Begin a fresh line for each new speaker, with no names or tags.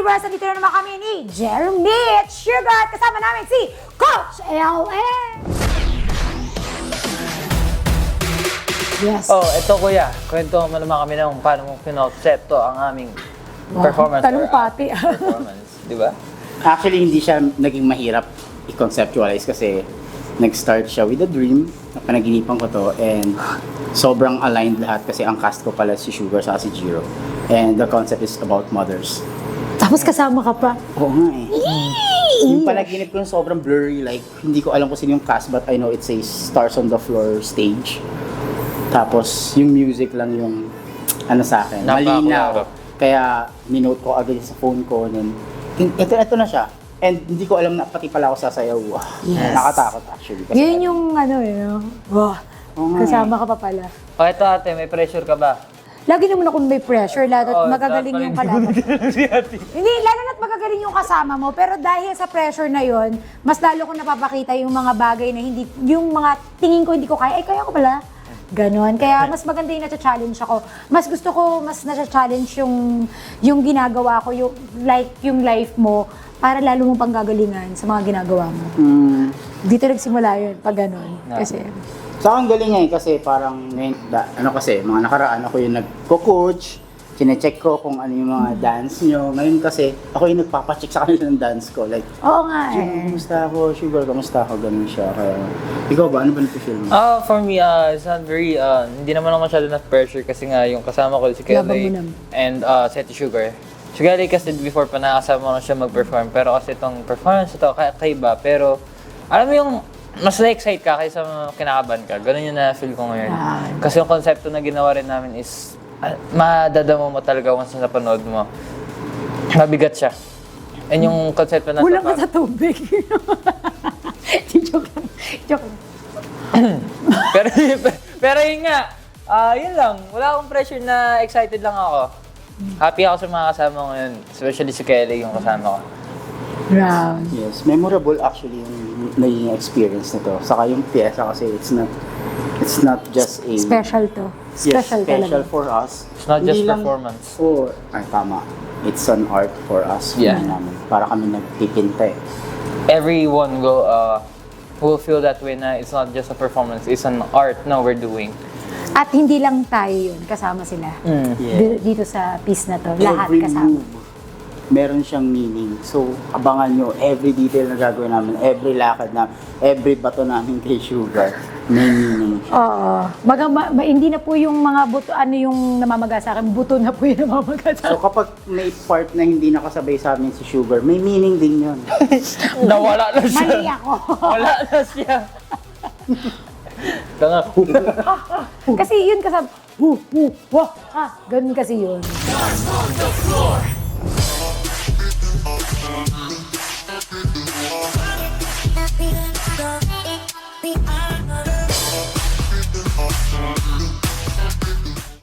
Universe, dito na naman kami ni Jeremy at Sugar at kasama namin si Coach LM. Yes.
Oh, eto kuya, kwento mo naman kami ng paano mo kinonsepto ang aming performance.
Tanong pati.
Performance, di ba?
Actually, hindi siya naging mahirap i-conceptualize kasi nag-start siya with a dream. Napanaginipan ko to and sobrang aligned lahat kasi ang cast ko pala si Sugar sa si Jiro. And the concept is about mothers.
Tapos kasama ka pa.
Oo nga eh. Yung panaginip ko yung sobrang blurry, like hindi ko alam kung sino yung cast but I know it says Stars on the Floor stage. Tapos yung music lang yung ano sa akin, malinaw. Kaya minote ko agad sa phone ko and ito na siya. And hindi ko alam na pati pala ako sasayaw.
Yes.
Nakatakot actually. Kasi
Yun yung ano no? Wow. Kasama ka pa pala.
O eto ate, may pressure ka ba?
Lagi naman akong may pressure, lalo
Oh,
magagaling
dapat
yung
pala
kalaban. Hindi, lalo na't magagaling yung kasama mo, pero dahil sa pressure na yon, mas lalo ko napapakita yung mga bagay na hindi, yung mga tingin ko hindi ko kaya, kaya ko pala. Ganon. Kaya mas maganda yung na-challenge ako. Mas gusto ko, mas na-challenge yung ginagawa ko, yung life mo, para lalo mong panggagalingan sa mga ginagawa mo. Dito nagsimula yun, pag ganon. Kasi,
sa akin galing nga eh, kasi parang ngayon, kasi mga nakaraan ako yung nagko-coach, chinecheck ko kung ano yung mga dance nyo. Ngayon kasi ako yung nagpapacheck sa kanila ng dance ko. Like,
oo nga
Jim, kamusta ako? Sugar, kamusta ako? Ganun siya. Kaya, ikaw ba? Ano ba nag-feel mo?
For me, it's not very, hindi naman ako masyado na-pressure kasi nga yung kasama ko si
Yabang mo
Kelly
naman.
and si Ate Sugar. Si Kelly kasi before pa nakasama ko na siya mag-perform, pero kasi itong performance ito, kaiba. Pero, alam mo yung, mas na-excite ka kaysa kinakabahan ka. Ganun yung na-feel ko ngayon. Kasi yung konsepto na ginawa rin namin is, madadamo mo talaga once na napanood mo. Mabigat siya. And yung konsepto na
kulang ka sa tubig. Joke lang. Joke lang.
pero, pero yun nga, yun lang. Wala akong pressure na excited lang ako. Happy ako sa mga kasama ko ngayon. Especially si Kelly yung kasama ko.
Round.
Yes, memorable actually yung naging experience nito. Saka yung pyesa kasi it's not just a...
Special to.
Yes,
Special
special
talaga.
for us.
It's not just
Hindi lang
performance.
Tama. It's an art for us.
Yeah.
Namin. Para kami nagpipinta eh.
Everyone will feel that way na it's not just a performance, it's an art na we're doing.
At hindi lang tayo yun, kasama sila.
Yeah.
Dito sa piece na to, lahat
Every
kasama.
move, meron siyang meaning. So, abangan nyo, every detail na gagawin namin, every lakad na, every bato namin kay Sugar, may meaning.
Oo. Hindi na po yung mga buto, ano yung namamaga sa akin, buto na po yung namamaga sa
So, kapag may part na hindi nakasabay sa amin si Sugar, may meaning din yun.
Nawala na siya.
Mali ako.
Wala na siya. Tanga.
Kasi yun kasama, wah, ganun kasi yun.